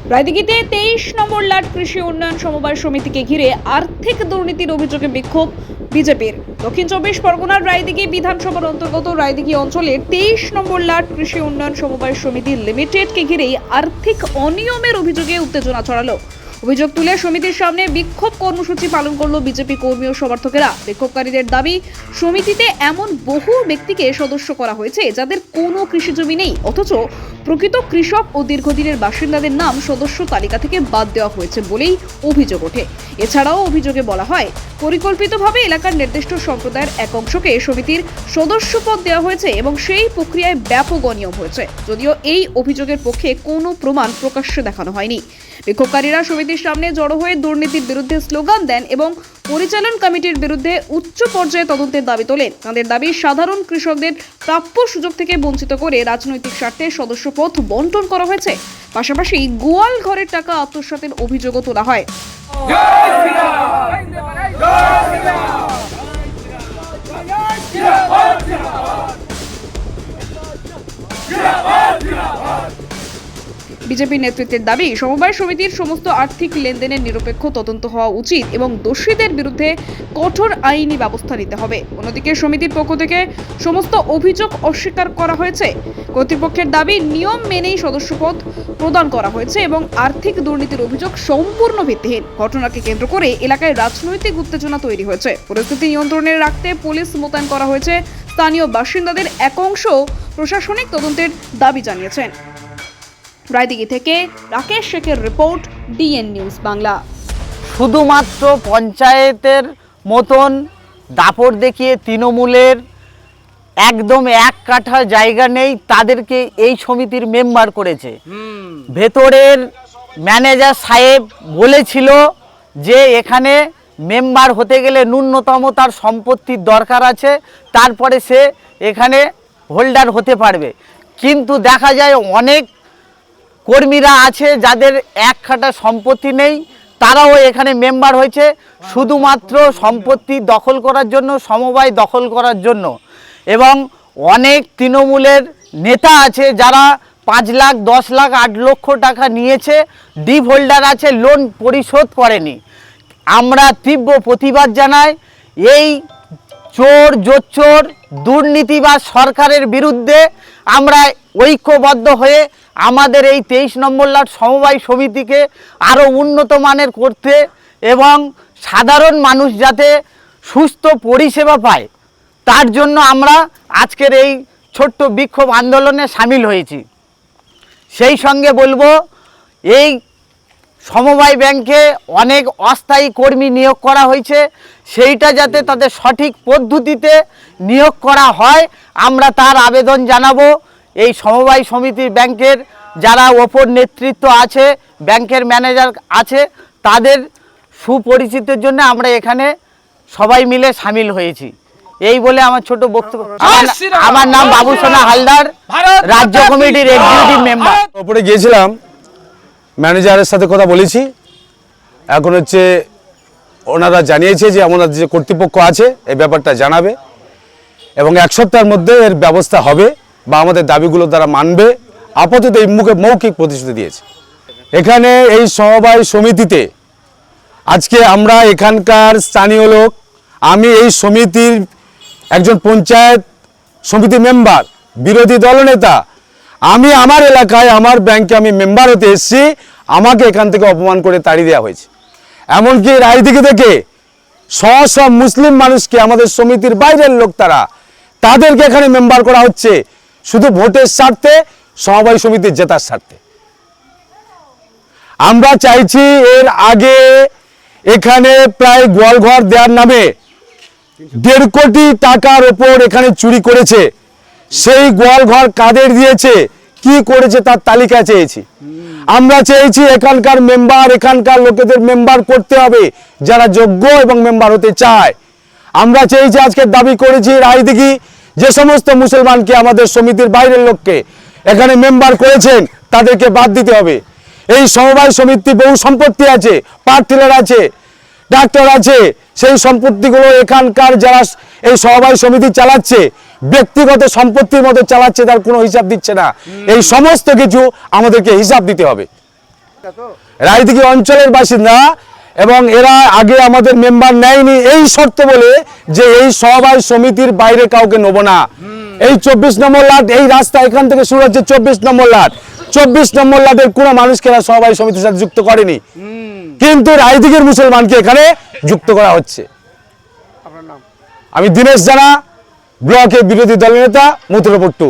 রায়দিঘিতে 23 নম্বর লাট কৃষি উন্নয়ন সমবায় সমিতিকে ঘিরে আর্থিক দুর্নীতির অভিযোগে বিক্ষোভ বিজেপির। দক্ষিণ 24 পরগনার রায়দিঘি বিধানসভার অন্তর্গত রায়দিঘি অঞ্চলের 23 নম্বর লাট কৃষি উন্নয়ন সমবায় সমিতি লিমিটেডকে ঘিরে আর্থিক অনিয়মের অভিযোগে উত্তেজনা ছড়ালো। অভিযোগ তুলে সমিতির সামনে বিক্ষোভ কর্মসূচি পালন করলো বিজেপি কর্মী ও সমর্থকেরা। বিক্ষোভকারীদের দাবি, সমিতিতে এমন বহু ব্যক্তিকে সদস্য করা হয়েছে যাদের কোনো কৃষি জমি নেই, অথচ প্রকৃত কৃষক ও দীর্ঘদিনের বাসিন্দাদের নাম সদস্য তালিকা থেকে বাদ দেওয়া হয়েছে বলেই অভিযোগ ওঠে। এছাড়াও অভিযোগে বলা হয়, পরিকল্পিতভাবে এলাকার নির্দিষ্ট সম্প্রদায়ের এক অংশকে সমিতির সদস্যপদ দেওয়া হয়েছে এবং সেই প্রক্রিয়ায় ব্যাপক অনিয়ম হয়েছে, যদিও এই অভিযোগের পক্ষে কোনো প্রমাণ প্রকাশ্যে দেখানো হয়নি। বিক্ষোভকারীরা সমিতির সামনে জড়ো হয়ে দুর্নীতির বিরুদ্ধে স্লোগান দেন এবং পরিচালন কমিটির বিরুদ্ধে উচ্চ পর্যায়ে তদন্তের দাবি তোলেন। তাদের দাবি, সাধারণ কৃষকদের প্রাপ্য সুযোগ থেকে বঞ্চিত করে রাজনৈতিক স্বার্থে সদস্যপদ বণ্টন করা হয়েছে। পাশাপাশি গোয়াল ঘরের টাকা আত্মসাতের অভিযোগও তোলা হয়। বিজেপি নেতৃত্বের দাবি, সমবায় সমিতির সমস্ত আর্থিক লেনদেনের নিরপেক্ষ তদন্ত হওয়া উচিত এবং দোষীদের বিরুদ্ধে কঠোর আইনি ব্যবস্থা নিতে হবে। অন্যদিকে সমিতির পক্ষ থেকে সমস্ত অভিযোগ অস্বীকার করা হয়েছে। কর্তৃপক্ষের দাবি, নিয়ম মেনেই সদস্যপদ প্রদান করা হয়েছে এবং আর্থিক দুর্নীতির অভিযোগ সম্পূর্ণ ভিত্তিহীন। ঘটনাকে কেন্দ্র করে এলাকায় রাজনৈতিক উত্তেজনা তৈরি হয়েছে। পরিস্থিতি নিয়ন্ত্রণে রাখতে পুলিশ মোতায়েন করা হয়েছে। স্থানীয় বাসিন্দাদের এক অংশ প্রশাসনিক তদন্তের দাবি জানিয়েছেন। রায়দিঘি থেকে রাকেশ শেখের রিপোর্ট, ডিএন নিউজ বাংলা। শুধুমাত্র পঞ্চায়েতের মতন দাপট দেখিয়ে তৃণমূলের একদম এক কাঠা জায়গা নেই, তাদেরকে এই সমিতির মেম্বার করেছে। ভেতরের ম্যানেজার সাহেব বলেছিল যে এখানে মেম্বার হতে গেলে ন্যূনতম তার সম্পত্তির দরকার আছে, তারপরে সে এখানে হোল্ডার হতে পারবে। কিন্তু দেখা যায় অনেক কর্মীরা আছে যাদের এক কাঠা সম্পত্তি নেই, তারাও এখানে মেম্বার হয়েছে শুধুমাত্র সম্পত্তি দখল করার জন্য, সমবায় দখল করার জন্য। এবং অনেক তৃণমূলের নেতা আছে যারা 5 লাখ, 10 লাখ, 8 লক্ষ টাকা নিয়েছে, ডিপ হোল্ডার আছে, লোন পরিশোধ করেনি। আমরা তীব্র প্রতিবাদ জানাই এই চোর জোচ্চোর দুর্নীতিবাজ সরকারের বিরুদ্ধে। আমরা ঐক্যবদ্ধ হয়ে আমাদের এই 23 নম্বর লাট সমবায় সমিতিকে আরও উন্নত মানের করতে এবং সাধারণ মানুষ যাতে সুস্থ পরিষেবা পায়, তার জন্য আমরা আজকের এই ছোট্ট বিক্ষোভ আন্দোলনে সামিল হয়েছি। সেই সঙ্গে বলবো, এই সমবায় ব্যাংকে অনেক অস্থায়ী কর্মী নিয়োগ করা হয়েছে, সেইটা যাতে তাদের সঠিক পদ্ধতিতে নিয়োগ করা হয়, আমরা তার আবেদন জানাবো। এই সমবায় সমিতির ব্যাংকের যারা ওপর নেতৃত্ব আছে, ব্যাংকের ম্যানেজার আছে, তাদের সুপরিচিতির জন্য আমরা এখানে সবাই মিলে সামিল হয়েছি। এই বলে আমার ছোট বক্তব্য। আমার নাম বাবুসোনা হালদার, রাজ্য কমিটির এক্সিকিউটিভ মেম্বার। ওপরে গিয়েছিলাম, ম্যানেজারের সাথে কথা বলেছি। এখন হচ্ছে ওনারা জানিয়েছে যে আমাদের যে কর্তৃপক্ষ আছে এই ব্যাপারটা জানাবে এবং 1 সপ্তাহের মধ্যে এর ব্যবস্থা হবে বা আমাদের দাবিগুলো তারা মানবে। আপাতত এই মৌখিক প্রতিশ্রুতি দিয়েছে। এখানে এই সমবায় সমিতিতে আজকে আমরা এখানকার স্থানীয় লোক, আমি এই সমিতির একজন পঞ্চায়েত সমিতি মেম্বার, বিরোধী দলনেতা। আমি আমার এলাকায় আমার ব্যাংকে আমি মেম্বার হতে এসেছি, আমাকে এখান থেকে অপমান করে তাড়িয়ে দেওয়া হয়েছে। এমনকি রায়দিঘি থেকে সব মুসলিম মানুষকে, আমাদের সমিতির বাইরের লোক তাদেরকে এখানে মেম্বার করা হচ্ছে শুধু ভোটের স্বার্থে, সমবায় সমিতির জেতার স্বার্থে। আমরা চাইছি, এর আগে এখানে প্রায় গোয়ালঘর দেওয়ার নামে 1.5 কোটি টাকার ওপর এখানে চুরি করেছে। সেই গোয়ালঘর কাদের দিয়েছে, কি করেছে তার তালিকা চেয়েছি। আমরা চেয়েছি এখানকার মেম্বার, এখানকার লোকেদের মেম্বার করতে হবে যারা যোগ্য এবং মেম্বার হতে চায়। আমরা চেয়েছি, আজকে দাবি করেছি, রায়দিঘি যে সমস্ত মুসলমানকে, আমাদের সমিতির বাইরের লোককে এখানে মেম্বার করেছেন তাদেরকে বাদ দিতে হবে। এই সমবায় সমিতি বহু সম্পত্তি আছে, পাওয়ার টিলার আছে, ডাক্তার আছে, সেই সম্পত্তিগুলো এখানকার যারা এই সমবায় সমিতি চালাচ্ছে ব্যক্তিগত সম্পত্তির মতো চালাচ্ছে, তার কোনো হিসাব দিচ্ছে না। এই সমস্ত কিছু আমাদেরকে হিসাব দিতে হবে। রায়দিঘি অঞ্চলের বাসিন্দা, এবং এরা আগে আমাদের মেম্বার নেয়নি এই শর্ত বলে যে এই সবাই সমিতির বাইরে কাউকে নেব না। এই 24 নম্বর লাট, এই রাস্তা এখান থেকে শুরু হচ্ছে 24 নম্বর লাট, 24 নম্বর লাটের কোনো মানুষকে এরা সবাই সমিতির সাথে যুক্ত করেনি, কিন্তু রায়দিঘির মুসলমানকে এখানে যুক্ত করা হচ্ছে। আমি দিনেশ জানা, ব্লকের বিরোধী দলের নেতা, মথুরাপুর 2।